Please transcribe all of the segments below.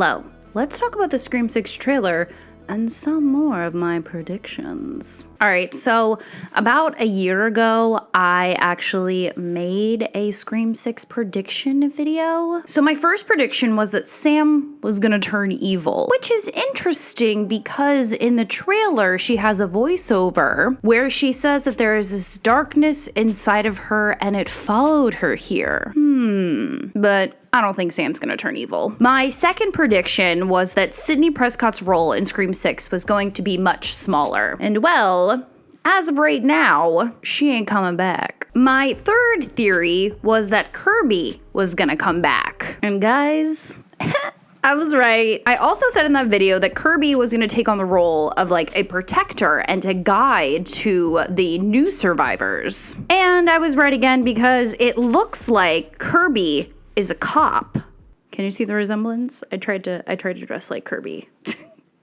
Hello. Let's talk about the Scream 6 trailer and some more of my predictions. All right, so about a year ago, I actually made a Scream 6 prediction video. So my first prediction was that Sam was gonna turn evil, which is interesting because in the trailer, she has a voiceover where she says that there is this darkness inside of her and it followed her here. But I don't think Sam's gonna turn evil. My second prediction was that Sidney Prescott's role in Scream 6 was going to be much smaller. And well, as of right now, she ain't coming back. My third theory was that Kirby was gonna come back. And guys, I was right. I also said in that video that Kirby was gonna take on the role of like a protector and a guide to the new survivors. And I was right again because it looks like Kirby is a cop. Can you see the resemblance? I tried to dress like Kirby.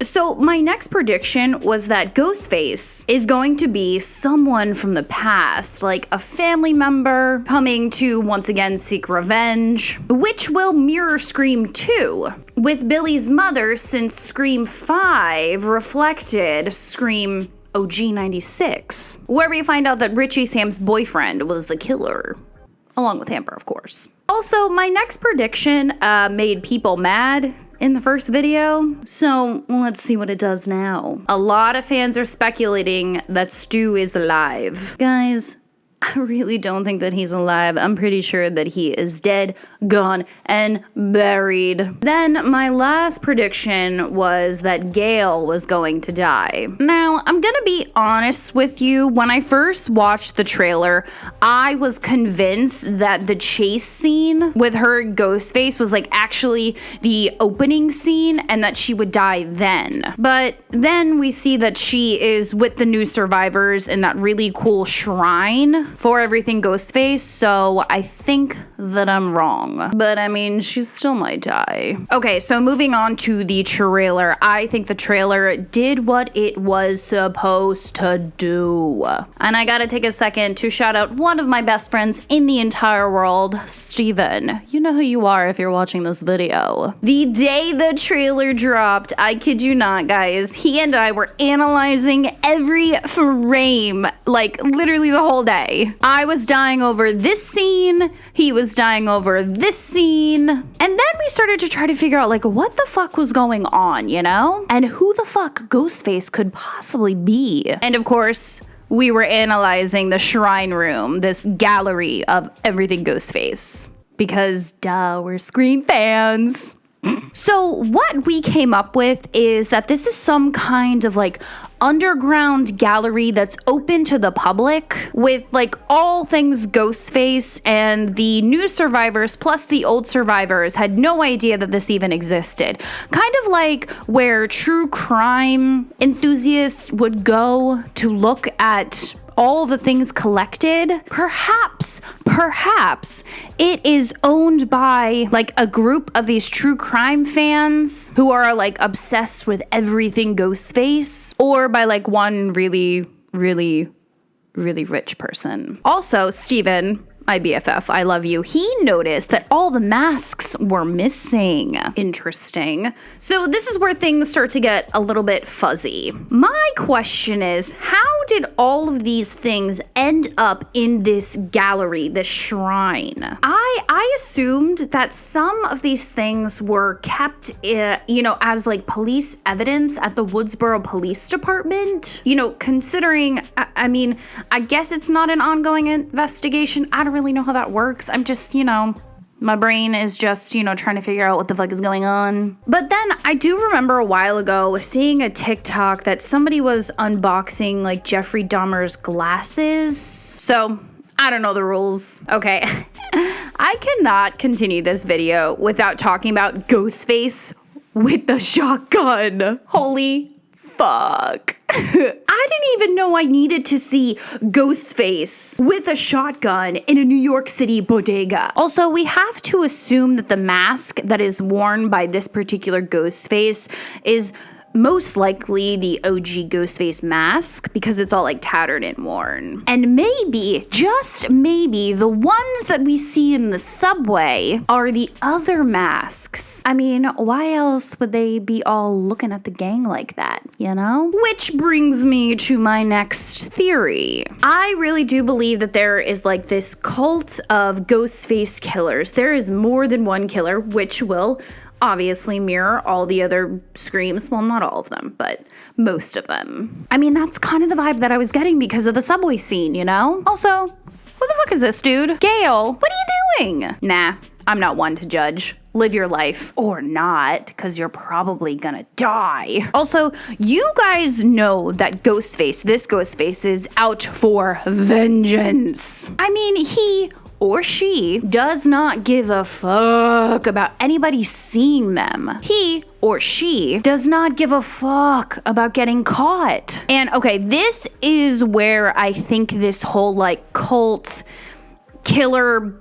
So my next prediction was that Ghostface is going to be someone from the past, like a family member coming to once again seek revenge, which will mirror Scream 2 with Billy's mother, since Scream 5 reflected Scream OG 96, where we find out that Richie, Sam's boyfriend, was the killer, along with Amber, of course. Also, my next prediction made people mad in the first video, so let's see what it does now. A lot of fans are speculating that Stu is alive. Guys, I really don't think that he's alive. I'm pretty sure that he is dead, gone, and buried. Then my last prediction was that Gail was going to die. Now, I'm gonna be honest with you. When I first watched the trailer, I was convinced that the chase scene with her Ghostface was like actually the opening scene and that she would die then. But then we see that she is with the new survivors in that really cool shrine for everything Ghostface, so I think that I'm wrong. But I mean, she still might die. Okay, so moving on to the trailer. I think the trailer did what it was supposed to do. And I gotta take a second to shout out one of my best friends in the entire world, Steven. You know who you are if you're watching this video. The day the trailer dropped, I kid you not, guys, he and I were analyzing every frame, like literally the whole day. I was dying over this scene, he was dying over this scene, and then we started to try to figure out like what the fuck was going on, you know? And who the fuck Ghostface could possibly be. And of course, we were analyzing the shrine room, this gallery of everything Ghostface. Because duh, we're Scream fans. So what we came up with is that this is some kind of like underground gallery that's open to the public with like all things Ghostface, and the new survivors plus the old survivors had no idea that this even existed. Kind of like where true crime enthusiasts would go to look at all the things collected. Perhaps it is owned by like a group of these true crime fans who are like obsessed with everything Ghostface, or by like one really rich person. Also, Steven, my BFF, I love you, he noticed that all the masks were missing. Interesting. So this is where things start to get a little bit fuzzy. My question is, how did all of these things end up in this gallery, this shrine? I assumed that some of these things were kept, as like police evidence at the Woodsboro Police Department. You know, considering, I guess it's not an ongoing investigation. I don't really know how that works. I'm just, my brain is just, trying to figure out what the fuck is going on. But then I do remember a while ago seeing a TikTok that somebody was unboxing like Jeffrey Dahmer's glasses. So I don't know the rules. Okay. I cannot continue this video without talking about Ghostface with the shotgun. Holy fuck. I didn't even know I needed to see Ghostface with a shotgun in a New York City bodega. Also, we have to assume that the mask that is worn by this particular Ghostface is most likely the OG Ghostface mask because it's all like tattered and worn. And maybe, just maybe, the ones that we see in the subway are the other masks. I mean, why else would they be all looking at the gang like that, you know? Which brings me to my next theory. I really do believe that there is like this cult of Ghostface killers. There is more than one killer, which will obviously mirror all the other Screams. Well, not all of them, but most of them. I mean, that's kind of the vibe that I was getting because of the subway scene, you know? Also, what the fuck is this, dude? Gail, what are you doing? Nah, I'm not one to judge. Live your life. Or not, because you're probably gonna die. Also, you guys know that this Ghostface is out for vengeance. I mean, he or she does not give a fuck about anybody seeing them. He or she does not give a fuck about getting caught. And okay, this is where I think this whole like cult killer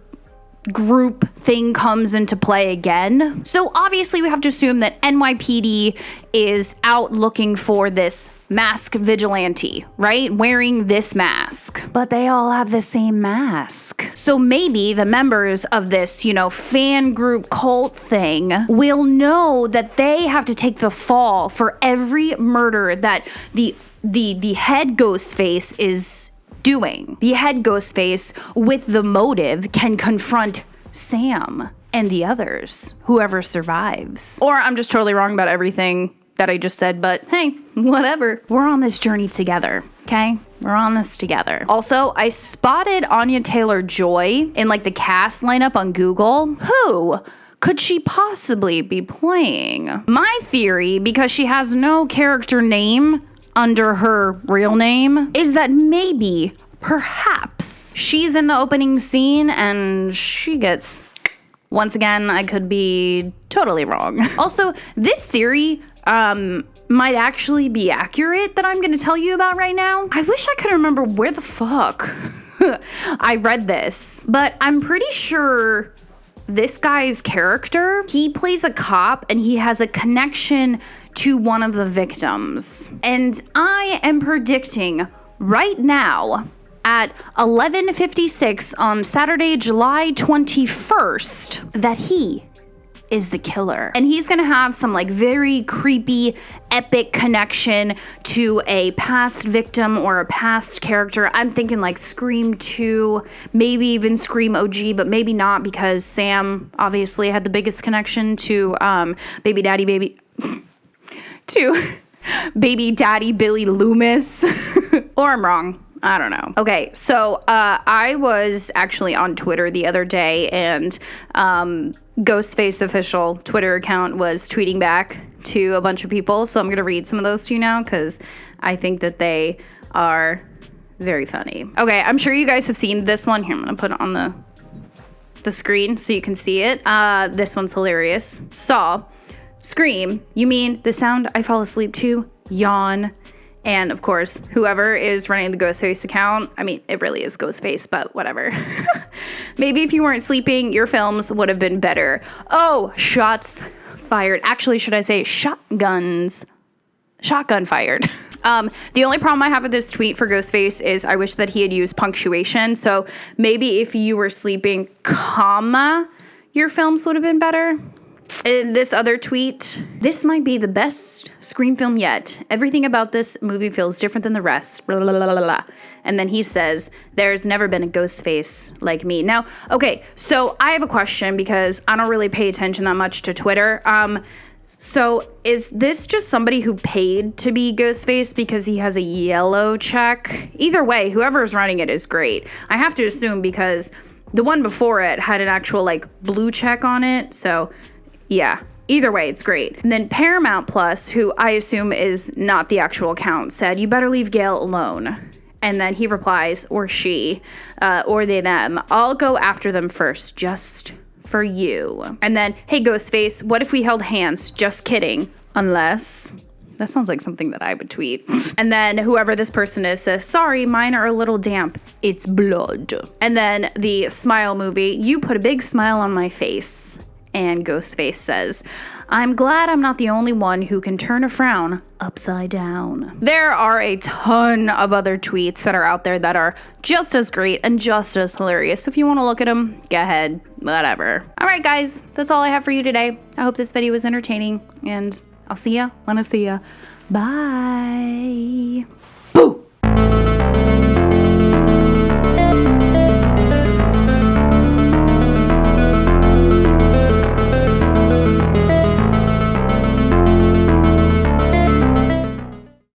group thing comes into play again. So obviously we have to assume that NYPD is out looking for this mask vigilante, right? Wearing this mask. But they all have the same mask. So maybe the members of this, fan group cult thing will know that they have to take the fall for every murder that the head Ghostface is doing. The head Ghostface with the motive can confront Sam and the others, whoever survives. Or I'm just totally wrong about everything that I just said, but hey, whatever. We're on this journey together, okay? We're on this together. Also, I spotted Anya Taylor-Joy in like the cast lineup on Google. Who could she possibly be playing? My theory, because she has no character name under her real name, is that maybe, perhaps, she's in the opening scene and she gets... Once again, I could be totally wrong. Also, this theory might actually be accurate that I'm gonna tell you about right now. I wish I could remember where the fuck I read this, but I'm pretty sure this guy's character, he plays a cop and he has a connection to one of the victims. And I am predicting right now at 11:56 on Saturday, July 21st, that he is the killer. And he's gonna have some like very creepy, epic connection to a past victim or a past character. I'm thinking like Scream 2, maybe even Scream OG, but maybe not because Sam obviously had the biggest connection to baby daddy Billy Loomis. Or I'm wrong. I don't know. Okay, so I was actually on Twitter the other day and Ghostface official Twitter account was tweeting back to a bunch of people. So I'm going to read some of those to you now because I think that they are very funny. Okay, I'm sure you guys have seen this one. Here, I'm going to put it on the screen so you can see it. This one's hilarious. Saw, scream, you mean the sound I fall asleep to? Yawn. And of course, whoever is running the Ghostface account, I mean, it really is Ghostface, but whatever. Maybe if you weren't sleeping, your films would have been better. Oh, shots fired. Actually, should I say shotgun fired. The only problem I have with this tweet for Ghostface is I wish that he had used punctuation. So maybe if you were sleeping, comma, your films would have been better. In this other tweet, this might be the best Scream film yet. Everything about this movie feels different than the rest. Blah, blah, blah, blah, blah. And then he says, there's never been a Ghostface like me. Now, okay, so I have a question because I don't really pay attention that much to Twitter. So is this just somebody who paid to be Ghostface because he has a yellow check? Either way, whoever's running it is great. I have to assume because the one before it had an actual like blue check on it. So yeah, either way, it's great. And then Paramount Plus, who I assume is not the actual account, said, you better leave Gail alone. And then he replies, or she, or they, them, I'll go after them first, just for you. And then, hey, Ghostface, what if we held hands? Just kidding. Unless... That sounds like something that I would tweet. And then whoever this person is says, sorry, mine are a little damp. It's blood. And then the smile movie, you put a big smile on my face. And Ghostface says, "I'm glad I'm not the only one who can turn a frown upside down." There are a ton of other tweets that are out there that are just as great and just as hilarious. So if you want to look at them, go ahead, whatever. All right, guys, that's all I have for you today. I hope this video was entertaining, and I'll see ya when I see ya. Bye. Boo!